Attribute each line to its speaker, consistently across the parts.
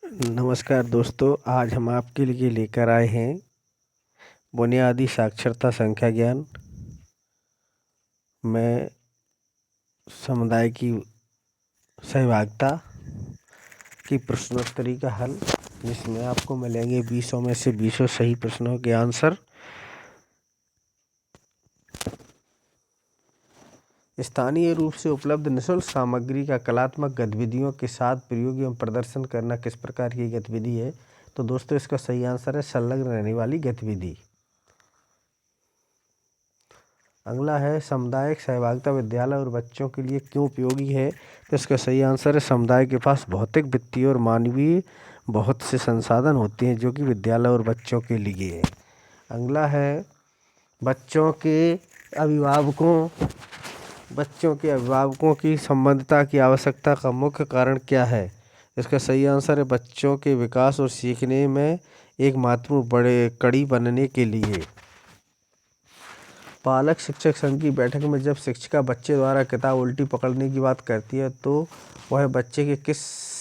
Speaker 1: नमस्कार दोस्तों, आज हम आपके लिए लेकर आए हैं बुनियादी साक्षरता संख्या ज्ञान में समुदाय की सहभागिता की प्रश्नोत्तरी का हल, जिसमें आपको मिलेंगे 20 में से 20 सही प्रश्नों के आंसर। स्थानीय रूप से उपलब्ध निःशुल्क सामग्री का कलात्मक गतिविधियों के साथ प्रयोग एवं प्रदर्शन करना किस प्रकार की गतिविधि है? तो दोस्तों, इसका सही आंसर है संलग्न रहने वाली गतिविधि। अगला है सामुदायिक सहभागिता विद्यालय और बच्चों के लिए क्यों उपयोगी है? तो इसका सही आंसर है समुदाय के पास भौतिक, वित्तीय और मानवीय बहुत से संसाधन होते हैं जो कि विद्यालय और बच्चों के लिए है। अगला है बच्चों के अभिभावकों की संबद्धता की आवश्यकता का मुख्य कारण क्या है? इसका सही आंसर है बच्चों के विकास और सीखने में एक महत्वपूर्ण बड़े कड़ी बनने के लिए। पालक शिक्षक संघ की बैठक में जब शिक्षिका बच्चे द्वारा किताब उल्टी पकड़ने की बात करती है तो वह बच्चे के किस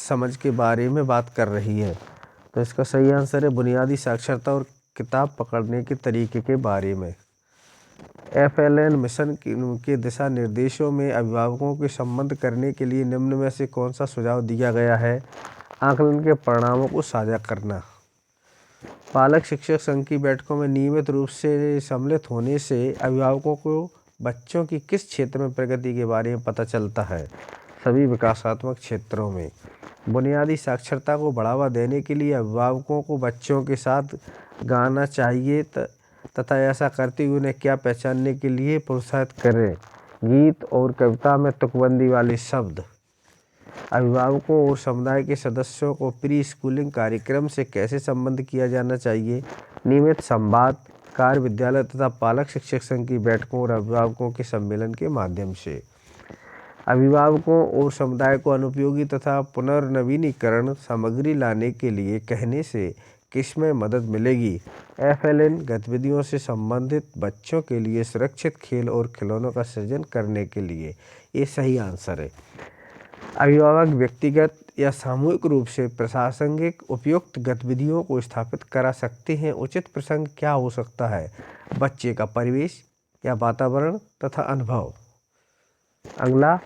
Speaker 1: समझ के बारे में बात कर रही है? तो इसका सही आंसर है बुनियादी साक्षरता और किताब पकड़ने के तरीके के बारे में। FLN मिशन के दिशा निर्देशों में अभिभावकों के संबद्ध करने के लिए निम्न में से कौन सा सुझाव दिया गया है? आकलन के परिणामों को साझा करना। पालक शिक्षक संघ की बैठकों में नियमित रूप से सम्मिलित होने से अभिभावकों को बच्चों की किस क्षेत्र में प्रगति के बारे में पता चलता है? सभी विकासात्मक क्षेत्रों में। बुनियादी साक्षरता को बढ़ावा देने के लिए अभिभावकों को बच्चों के साथ गाना चाहिए तथा ऐसा करते हुए उन्हें क्या पहचानने के लिए प्रोत्साहित करें? गीत और कविता में तुकबंदी वाले शब्द। अभिभावकों और समुदाय के सदस्यों को प्री स्कूलिंग कार्यक्रम से कैसे संबंध किया जाना चाहिए? नियमित संवाद, कार्य विद्यालय तथा पालक शिक्षक संघ की बैठकों और अभिभावकों के सम्मेलन के माध्यम से। अभिभावकों और समुदाय को अनुपयोगी तथा पुनर्नवीनीकरण सामग्री लाने के लिए कहने से किसमें मदद मिलेगी? FLN गतिविधियों से संबंधित बच्चों के लिए सुरक्षित खेल और खिलौनों का सृजन करने के लिए। ये सही आंसर है। अभिभावक व्यक्तिगत या सामूहिक रूप से प्रासंगिक उपयुक्त गतिविधियों को स्थापित करा सकते हैं। उचित प्रसंग क्या हो सकता है? बच्चे का परिवेश या वातावरण तथा अनुभव। अगला,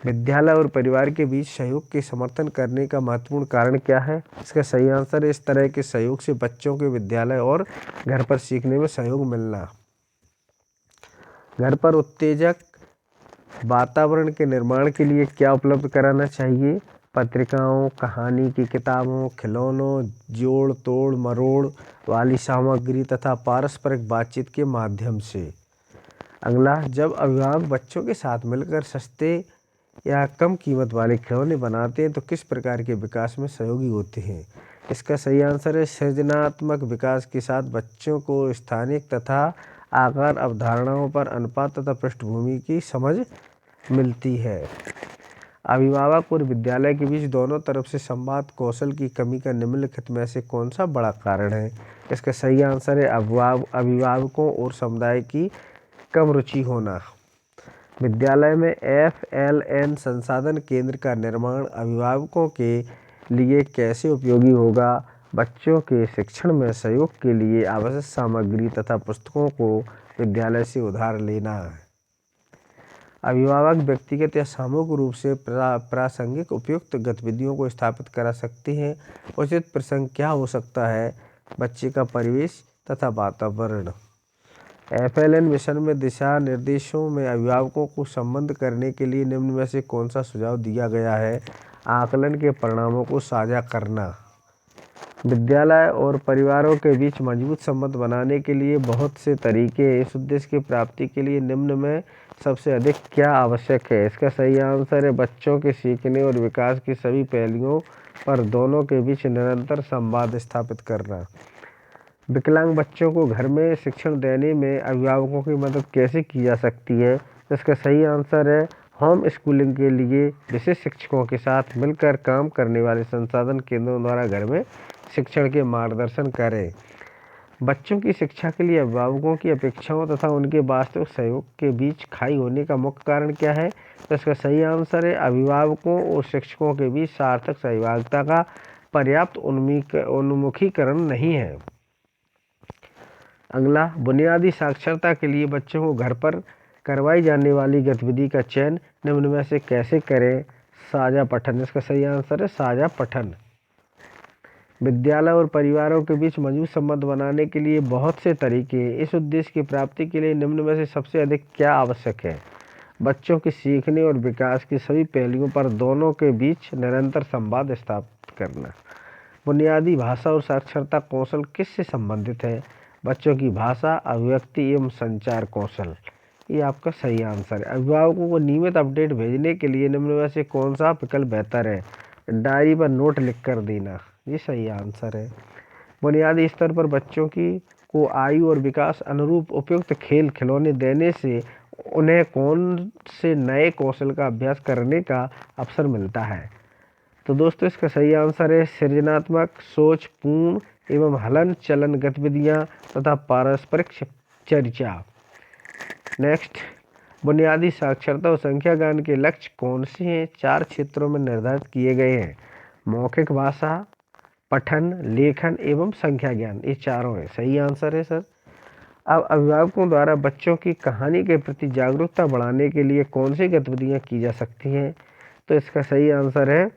Speaker 1: विद्यालय और परिवार के बीच सहयोग के समर्थन करने का महत्वपूर्ण कारण क्या है? इसका सही आंसर है इस तरह के सहयोग से बच्चों के विद्यालय और घर पर सीखने में सहयोग मिलना। घर पर उत्तेजक वातावरण के निर्माण के लिए क्या उपलब्ध कराना चाहिए? पत्रिकाओं, कहानी की किताबों, खिलौनों, जोड़ तोड़ मरोड़ वाली सामग्री तथा पारस्परिक बातचीत के माध्यम से। अगला, जब अभिभावक बच्चों के साथ मिलकर सस्ते या कम कीमत वाले खिलौने बनाते हैं तो किस प्रकार के विकास में सहयोगी होते हैं? इसका सही आंसर है सृजनात्मक विकास के साथ बच्चों को स्थानिक तथा आकार अवधारणाओं पर अनुपात तथा पृष्ठभूमि की समझ मिलती है। अभिभावक और विद्यालय के बीच दोनों तरफ से संवाद कौशल की कमी का निम्नलिखित में से कौन सा बड़ा कारण है? इसका सही आंसर है अभिभावकों और समुदाय की कम रुचि होना। विद्यालय में FLN संसाधन केंद्र का निर्माण अभिभावकों के लिए कैसे उपयोगी होगा? बच्चों के शिक्षण में सहयोग के लिए आवश्यक सामग्री तथा पुस्तकों को विद्यालय से उधार लेना। अभिभावक व्यक्तिगत या सामूहिक रूप से प्रासंगिक उपयुक्त गतिविधियों को स्थापित करा सकते हैं। उचित प्रसंग क्या हो सकता है? बच्चे का परिवेश तथा वातावरण। FLN मिशन में दिशा निर्देशों में अभिभावकों को संबद्ध करने के लिए निम्न में से कौन सा सुझाव दिया गया है? आकलन के परिणामों को साझा करना। विद्यालय और परिवारों के बीच मजबूत संबंध बनाने के लिए बहुत से तरीके हैं। इस उद्देश्य की प्राप्ति के लिए निम्न में सबसे अधिक क्या आवश्यक है? इसका सही आंसर है बच्चों के सीखने और विकास के सभी पहलुओं पर दोनों के बीच निरंतर संवाद स्थापित करना। विकलांग बच्चों को घर में शिक्षण देने में अभिभावकों की मदद कैसे की जा सकती है? इसका सही आंसर है होम स्कूलिंग के लिए विशेष शिक्षकों के साथ मिलकर काम करने वाले संसाधन केंद्रों द्वारा घर में शिक्षण के मार्गदर्शन करें। बच्चों की शिक्षा के लिए अभिभावकों की अपेक्षाओं तथा उनके वास्तविक सहयोग के बीच खाई होने का मुख्य कारण क्या है? तो इसका सही आंसर है अभिभावकों और शिक्षकों के बीच सार्थक सहभागिता का पर्याप्त उन्मुखीकरण नहीं है। अगला, बुनियादी साक्षरता के लिए बच्चों को घर पर करवाई जाने वाली गतिविधि का चयन निम्न में से कैसे करें? साझा पठन। इसका सही आंसर है साझा पठन। विद्यालय और परिवारों के बीच मजबूत संबंध बनाने के लिए बहुत से तरीके हैं। इस उद्देश्य की प्राप्ति के लिए निम्न में से सबसे अधिक क्या आवश्यक है? बच्चों के सीखने और विकास के सभी पहलुओं पर दोनों के बीच निरंतर संवाद स्थापित करना। बुनियादी भाषा और साक्षरता कौशल किससे संबंधित है? बच्चों की भाषा, अभिव्यक्ति एवं संचार कौशल। ये आपका सही आंसर है। अभिभावकों को नियमित अपडेट भेजने के लिए निम्न में से कौन सा विकल्प बेहतर है? डायरी पर नोट लिख कर देना। ये सही आंसर है। बुनियादी स्तर पर बच्चों को आयु और विकास अनुरूप उपयुक्त खेल खिलौने देने से उन्हें कौन से नए कौशल का अभ्यास करने का अवसर मिलता है? तो दोस्तों इसका सही आंसर है सृजनात्मक, सोचपूर्ण एवं हलन चलन गतिविधियां तथा पारस्परिक चर्चा। नेक्स्ट, बुनियादी साक्षरता और संख्या ज्ञान के लक्ष्य कौन से हैं? 4 क्षेत्रों में निर्धारित किए गए हैं। मौखिक भाषा, पठन, लेखन एवं संख्या ज्ञान। ये चारों हैं। सही आंसर है सर। अब अभिभावकों द्वारा बच्चों की कहानी के प्रति जागरूकता बढ़ाने के लिए कौन सी गतिविधियां की जा सकती हैं? तो इसका सही आंसर है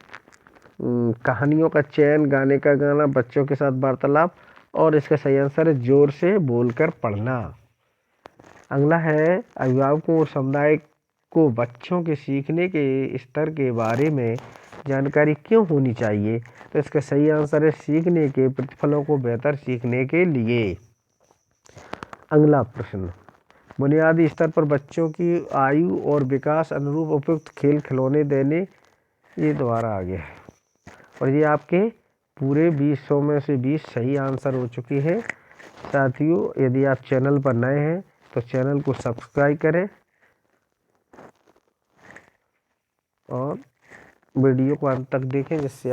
Speaker 1: कहानियों का चयन, गाने का गाना, बच्चों के साथ वार्तालाप, और इसका सही आंसर है जोर से बोलकर पढ़ना। अगला है, अभिभावकों और समुदाय को बच्चों के सीखने के स्तर के बारे में जानकारी क्यों होनी चाहिए? तो इसका सही आंसर है सीखने के प्रतिफलों को बेहतर सीखने के लिए। अगला प्रश्न, बुनियादी स्तर पर बच्चों की आयु और विकास अनुरूप उपयुक्त खेल खिलौने देने। ये दोबारा आ गया है और ये आपके पूरे 20 में से 20 सही आंसर हो चुकी है। साथियों, यदि आप चैनल पर नए हैं तो चैनल को सब्सक्राइब करें और वीडियो को अंत तक देखें, जिससे